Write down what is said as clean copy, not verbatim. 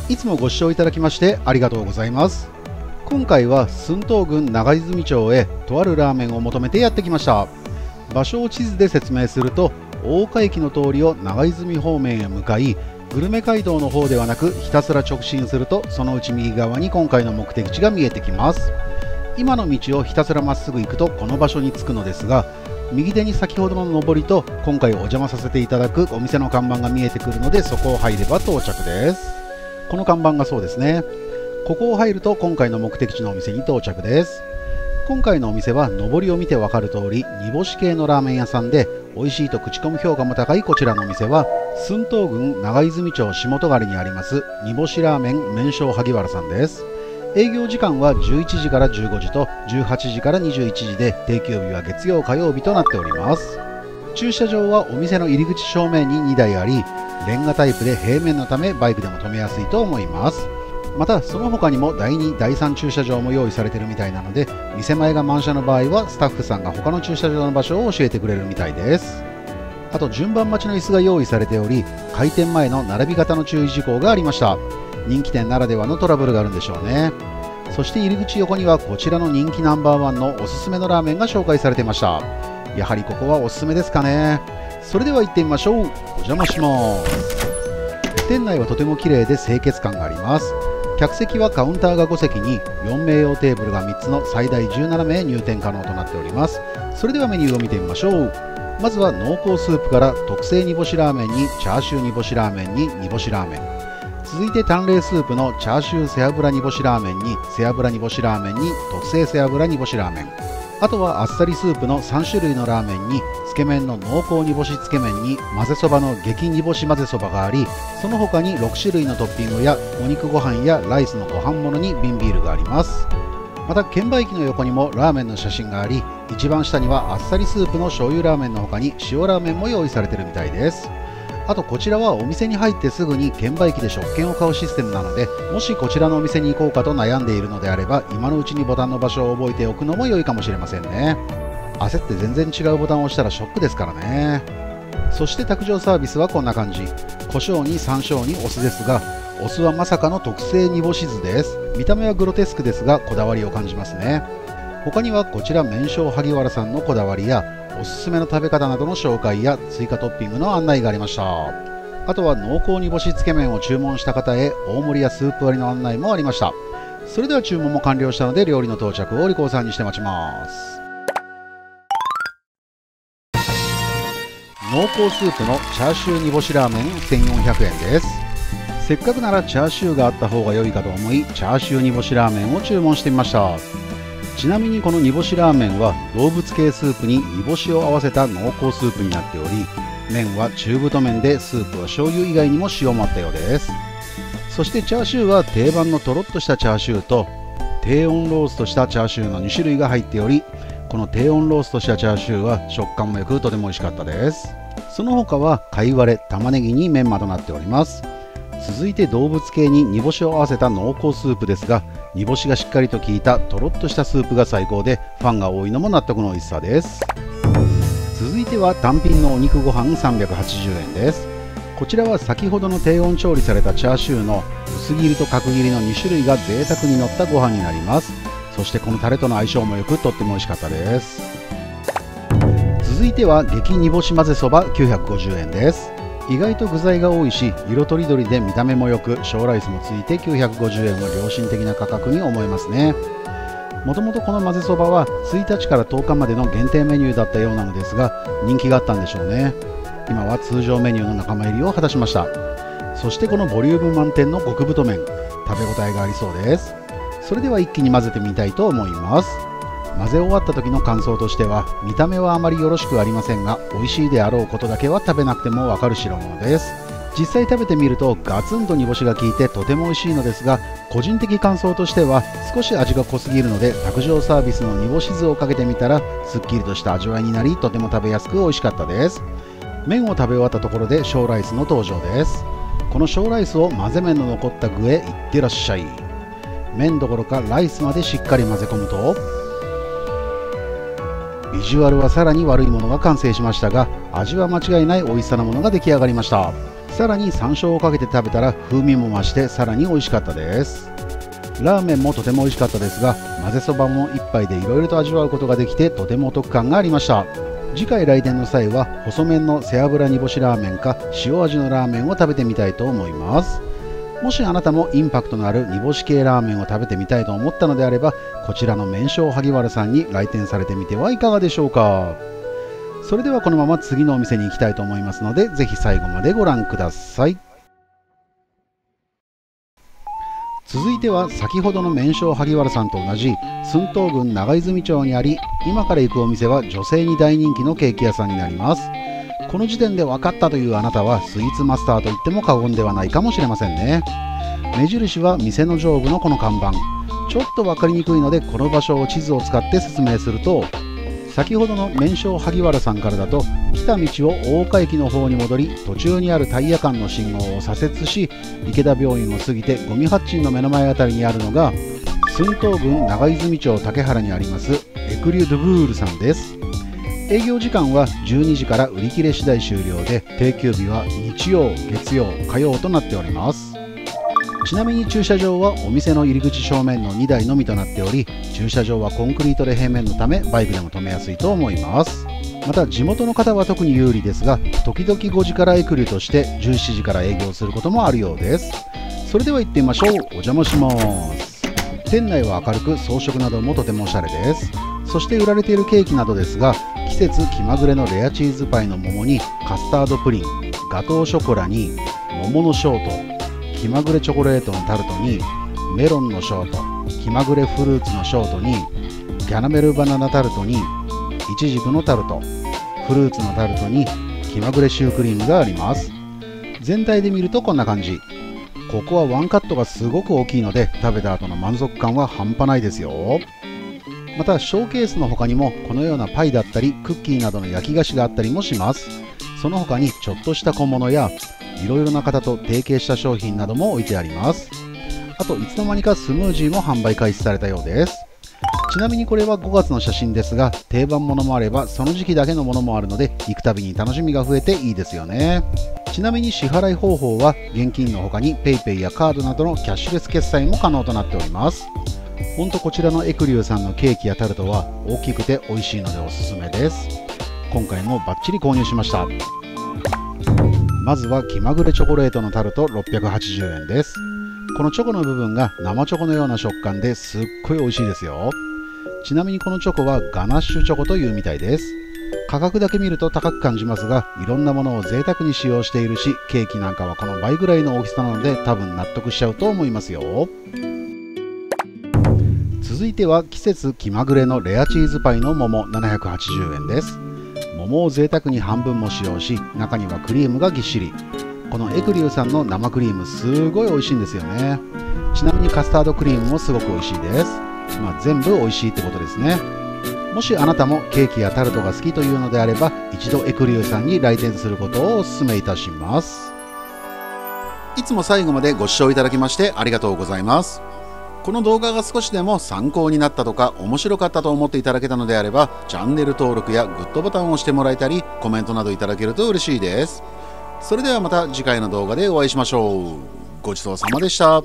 いつもご視聴いただきましてありがとうございます。今回は寸東郡長泉町へとあるラーメンを求めてやってきました。場所を地図で説明すると、大岡駅の通りを長泉方面へ向かい、グルメ街道の方ではなくひたすら直進すると、そのうち右側に今回の目的地が見えてきます。今の道をひたすらまっすぐ行くとこの場所に着くのですが、右手に先ほどの上りと今回お邪魔させていただくお店の看板が見えてくるので、そこを入れば到着です。この看板がそうですね。ここを入ると今回の目的地のお店に到着です。今回のお店は上りを見てわかる通り煮干し系のラーメン屋さんで、美味しいと口コミ評価も高いこちらのお店は寸東郡長泉町下戸狩にあります煮干しラーメン麺匠萩原さんです。営業時間は11時から15時と18時から21時で、定休日は月曜火曜日となっております。駐車場はお店の入り口正面に2台あり、レンガタイプで平面のためバイクでも止めやすいと思います。またその他にも第2、第3駐車場も用意されているみたいなので、店前が満車の場合はスタッフさんが他の駐車場の場所を教えてくれるみたいです。あと順番待ちの椅子が用意されており、開店前の並び方の注意事項がありました。人気店ならではのトラブルがあるんでしょうね。そして入り口横にはこちらの人気ナンバーワンのおすすめのラーメンが紹介されていました。やはりここはおすすめですかね。それでは行ってみましょう。お邪魔します。店内はとても綺麗で清潔感があります。客席はカウンターが5席に4名用テーブルが3つの最大17名入店可能となっております。それではメニューを見てみましょう。まずは濃厚スープから特製煮干しラーメンにチャーシュー煮干しラーメンに煮干しラーメン、続いて淡麗スープのチャーシュー背脂煮干しラーメンに背脂煮干しラーメンに特製背脂煮干しラーメン、あとはあっさりスープの3種類のラーメンにつけ麺の濃厚煮干しつけ麺に混ぜそばの激煮干し混ぜそばがあり、その他に6種類のトッピングやお肉ご飯やライスのご飯物に瓶ビールがあります。また券売機の横にもラーメンの写真があり、一番下にはあっさりスープの醤油ラーメンの他に塩ラーメンも用意されているみたいです。あとこちらはお店に入ってすぐに券売機で食券を買うシステムなので、もしこちらのお店に行こうかと悩んでいるのであれば、今のうちにボタンの場所を覚えておくのも良いかもしれませんね。焦って全然違うボタンを押したらショックですからね。そして卓上サービスはこんな感じ。胡椒に山椒にお酢ですが、お酢はまさかの特製煮干し酢です。見た目はグロテスクですがこだわりを感じますね。他にはこちら麺匠萩原さんのこだわりやおすすめの食べ方などの紹介や追加トッピングの案内がありました。あとは濃厚煮干しつけ麺を注文した方へ大盛りやスープ割りの案内もありました。それでは注文も完了したので、料理の到着をお利口さんにして待ちます。濃厚スープのチャーシュー煮干しラーメン1400円です。せっかくならチャーシューがあった方が良いかと思い、チャーシュー煮干しラーメンを注文してみました。ちなみにこの煮干しラーメンは動物系スープに煮干しを合わせた濃厚スープになっており、麺は中太麺でスープは醤油以外にも塩もあったようです。そしてチャーシューは定番のとろっとしたチャーシューと低温ローストしたチャーシューの2種類が入っており、この低温ローストしたチャーシューは食感も良くとても美味しかったです。その他は貝割れ、玉ねぎにメンマとなっております。続いて動物系に煮干しを合わせた濃厚スープですが、煮干しがしっかりと効いたとろっとしたスープが最高で、ファンが多いのも納得の美味しさです。続いては単品のお肉ご飯380円です。こちらは先ほどの低温調理されたチャーシューの薄切りと角切りの2種類が贅沢に乗ったご飯になります。そしてこのタレとの相性もよくとっても美味しかったです。続いては激煮干し混ぜそば950円です。意外と具材が多いし色とりどりで見た目もよく、小ライスもついて950円は良心的な価格に思えますね。もともとこの混ぜそばは1日から10日までの限定メニューだったようなのですが、人気があったんでしょうね。今は通常メニューの仲間入りを果たしました。そしてこのボリューム満点の極太麺、食べ応えがありそうです。それでは一気に混ぜてみたいと思います。混ぜ終わった時の感想としては、見た目はあまりよろしくありませんが、美味しいであろうことだけは食べなくてもわかる代物です。実際食べてみるとガツンと煮干しが効いてとても美味しいのですが、個人的感想としては少し味が濃すぎるので、卓上サービスの煮干し酢をかけてみたらすっきりとした味わいになり、とても食べやすく美味しかったです。麺を食べ終わったところで小ライスの登場です。この小ライスを混ぜ麺の残った具へいってらっしゃい。麺どころかライスまでしっかり混ぜ込むと、ビジュアルはさらに悪いものが完成しましたが、味は間違いない美味しさなものが出来上がりました。さらに山椒をかけて食べたら風味も増してさらに美味しかったです。ラーメンもとても美味しかったですが、混ぜそばも一杯でいろいろと味わうことができてとてもお得感がありました。次回来店の際は細麺の背脂煮干しラーメンか塩味のラーメンを食べてみたいと思います。もしあなたもインパクトのある煮干し系ラーメンを食べてみたいと思ったのであれば、こちらの麺匠萩原さんに来店されてみてはいかがでしょうか。それではこのまま次のお店に行きたいと思いますので、ぜひ最後までご覧ください。続いては先ほどの麺匠萩原さんと同じ寸東郡長泉町にあり、今から行くお店は女性に大人気のケーキ屋さんになります。この時点で分かったというあなたはスイーツマスターと言っても過言ではないかもしれませんね。目印は店の上部のこの看板。ちょっと分かりにくいのでこの場所を地図を使って説明すると、先ほどの麺匠萩原さんからだと来た道を大岡駅の方に戻り、途中にあるタイヤ館の信号を左折し、池田病院を過ぎて五味八珍の目の前あたりにあるのが寸東郡長泉町竹原にありますエクリュ・ドゥブールさんです。営業時間は12時から売り切れ次第終了で、定休日は日曜、月曜、火曜となっております。ちなみに駐車場はお店の入り口正面の2台のみとなっており、駐車場はコンクリートで平面のためバイクでも止めやすいと思います。また地元の方は特に有利ですが、時々5時からエクリュとして17時から営業することもあるようです。それでは行ってみましょう。お邪魔します。店内は明るく装飾などもとてもおしゃれです。そして売られているケーキなどですが、季節気まぐれのレアチーズパイの桃にカスタードプリン、ガトーショコラに桃のショート、気まぐれチョコレートのタルトにメロンのショート、気まぐれフルーツのショートにキャラメルバナナタルトにイチジクのタルト、フルーツのタルトに気まぐれシュークリームがあります。全体で見るとこんな感じ。ここはワンカットがすごく大きいので食べた後の満足感は半端ないですよ。またショーケースの他にもこのようなパイだったりクッキーなどの焼き菓子があったりもします。その他にちょっとした小物やいろいろな方と提携した商品なども置いてあります。あといつの間にかスムージーも販売開始されたようです。ちなみにこれは5月の写真ですが、定番ものもあればその時期だけのものもあるので、行くたびに楽しみが増えていいですよね。ちなみに支払い方法は現金の他に PayPay やカードなどのキャッシュレス決済も可能となっております。ほんとこちらのエクリューさんのケーキやタルトは大きくて美味しいのでおすすめです。今回もバッチリ購入しました。まずは気まぐれチョコレートのタルト680円です。このチョコの部分が生チョコのような食感ですっごい美味しいですよ。ちなみにこのチョコはガナッシュチョコというみたいです。価格だけ見ると高く感じますが、いろんなものを贅沢に使用しているし、ケーキなんかはこの倍ぐらいの大きさなので多分納得しちゃうと思いますよ。続いては季節気まぐれのレアチーズパイの桃780円です。桃を贅沢に半分も使用し、中にはクリームがぎっしり。このエクリューさんの生クリームすごい美味しいんですよね。ちなみにカスタードクリームもすごく美味しいです。全部美味しいってことですね。もしあなたもケーキやタルトが好きというのであれば、一度エクリューさんに来店することをお勧めいたします。いつも最後までご視聴いただきましてありがとうございます。この動画が少しでも参考になったとか面白かったと思っていただけたのであれば、チャンネル登録やグッドボタンを押してもらえたり、コメントなどいただけると嬉しいです。それではまた次回の動画でお会いしましょう。ごちそうさまでした。